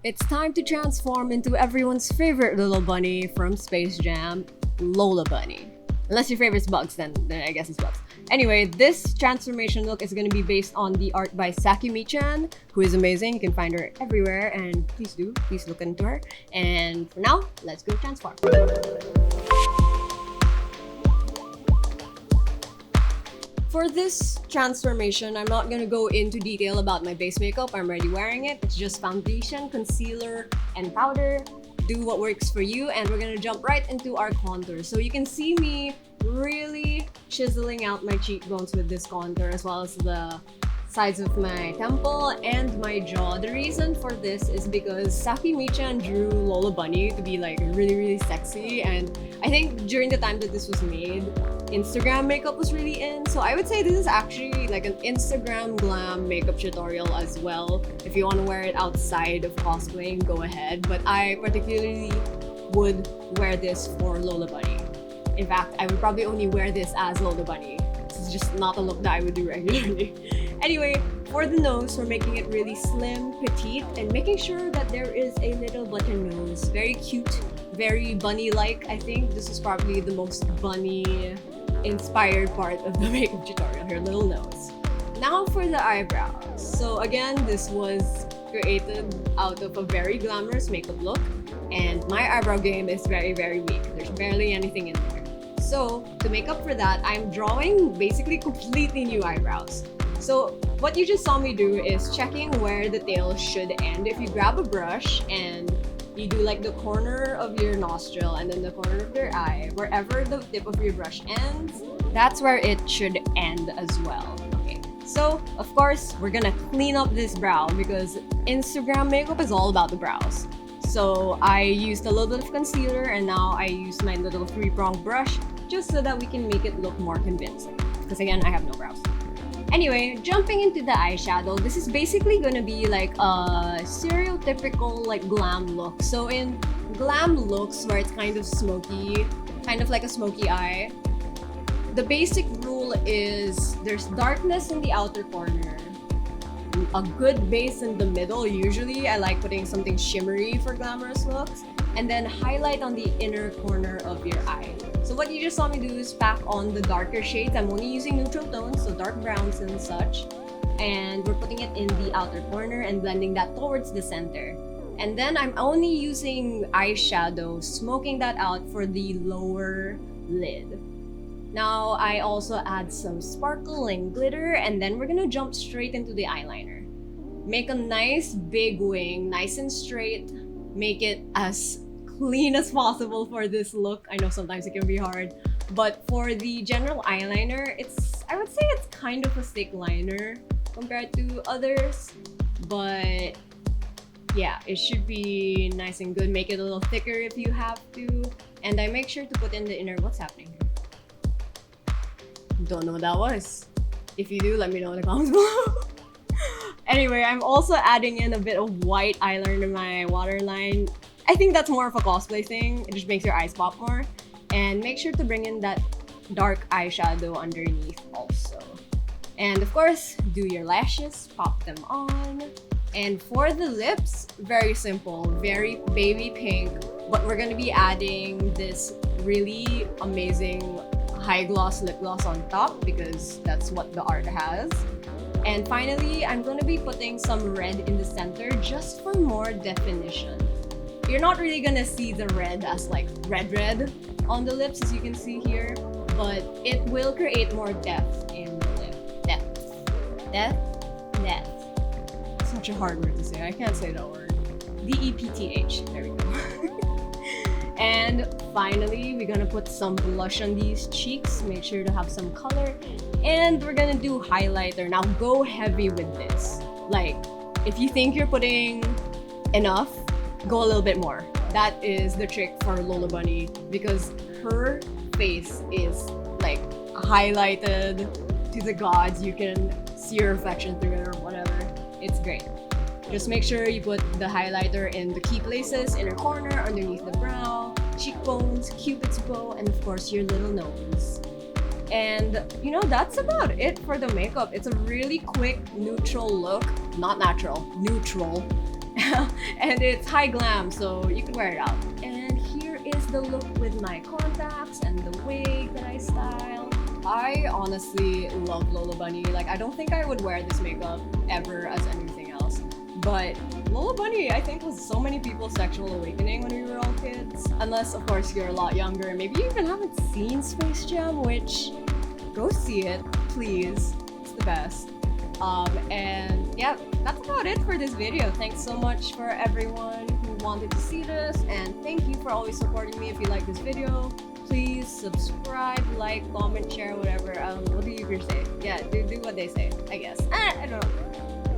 It's time to transform into everyone's favorite little bunny from Space Jam, Lola Bunny. Unless your favorite's Bugs, then I guess it's Bugs. Anyway, this transformation look is going to be based on the art by Sakimichan, who is amazing. You can find her everywhere, and please look into her. And for now, let's go transform. For this transformation, I'm not gonna go into detail about my base makeup. I'm already wearing it. It's just foundation, concealer, and powder. Do what works for you, and we're gonna jump right into our contour. So you can see me really chiseling out my cheekbones with this contour, as well as the sides of my temple and my jaw. The reason for this is because Sakimichan drew Lola Bunny to be like really sexy, and I think during the time that this was made, Instagram makeup was really in. So I would say this is actually like an Instagram glam makeup tutorial as well. If you want to wear it outside of cosplaying, go ahead. But I particularly would wear this for Lola Bunny. In fact, I would probably only wear this as Lola Bunny. This is just not a look that I would do regularly. Anyway, for the nose, we're making it really slim, petite, and making sure that there is a little button nose. Very cute, very bunny-like. I think this is probably the most bunny-inspired part of the makeup tutorial, her little nose. Now for the eyebrows. So again, this was created out of a very glamorous makeup look, and my eyebrow game is very weak. There's barely anything in there. So to make up for that, I'm drawing basically completely new eyebrows. So what you just saw me do is checking where the tail should end. If you grab a brush and you do like the corner of your nostril and then the corner of your eye, wherever the tip of your brush ends, that's where it should end as well. Okay, so of course, we're gonna clean up this brow because Instagram makeup is all about the brows. So I used a little bit of concealer, and now I use my little 3-pronged brush just so that we can make it look more convincing. Because again, I have no brows. Anyway, jumping into the eyeshadow, this is basically gonna be like a stereotypical like glam look. So in glam looks where it's kind of smoky, kind of like a smoky eye, the basic rule is there's darkness in the outer corner, a good base in the middle. Usually I like putting something shimmery for glamorous looks, and then highlight on the inner corner of your eye. So what you just saw me do is pack on the darker shades. I'm only using neutral tones, so dark browns and such. And we're putting it in the outer corner and blending that towards the center. And then I'm only using eyeshadow, smoking that out for the lower lid. Now I also add some sparkle and glitter, and then we're gonna jump straight into the eyeliner. Make a nice big wing, nice and straight. Make it as clean as possible for this look. I know sometimes it can be hard, but for the general eyeliner, I would say it's kind of a thick liner compared to others, but yeah, it should be nice and good. Make it a little thicker if you have to, and I make sure to put in the inner. What's happening here? Don't know what that was. If you do, let me know in the comments below. Anyway, I'm also adding in a bit of white eyeliner in my waterline. I think that's more of a cosplay thing. It just makes your eyes pop more. And make sure to bring in that dark eyeshadow underneath also. And of course, do your lashes, pop them on. And for the lips, very simple, very baby pink. But we're gonna be adding this really amazing high gloss lip gloss on top because that's what the art has. And finally, I'm going to be putting some red in the center just for more definition. You're not really going to see the red as like red on the lips, as you can see here, but it will create more depth in the lip. Depth. Such a hard word to say. I can't say that word. D-E-P-T-H. There we go. And finally, we're gonna put some blush on these cheeks. Make sure to have some color. And we're gonna do highlighter. Now go heavy with this. Like, if you think you're putting enough, go a little bit more. That is the trick for Lola Bunny because her face is like highlighted to the gods. You can see your reflection through it or whatever. It's great. Just make sure you put the highlighter in the key places, inner corner, underneath the brow, cheekbones, cupid's bow, and of course your little nose. And you know, that's about it for the makeup. It's a really quick, neutral look. Not natural, neutral. and it's high glam, so you can wear it out. And here is the look with my contacts and the wig that I styled. I honestly love Lola Bunny. Like, I don't think I would wear this makeup ever as anything else. But Lola Bunny, I think, was so many people's sexual awakening when we were all kids. Unless, of course, you're a lot younger. Maybe you even haven't seen Space Jam, which, go see it, please. It's the best. And yeah, that's about it for this video. Thanks so much for everyone who wanted to see this, and thank you for always supporting me. If you like this video, please subscribe, like, comment, share, whatever. What do you say? Yeah, do what they say, I guess. I don't know.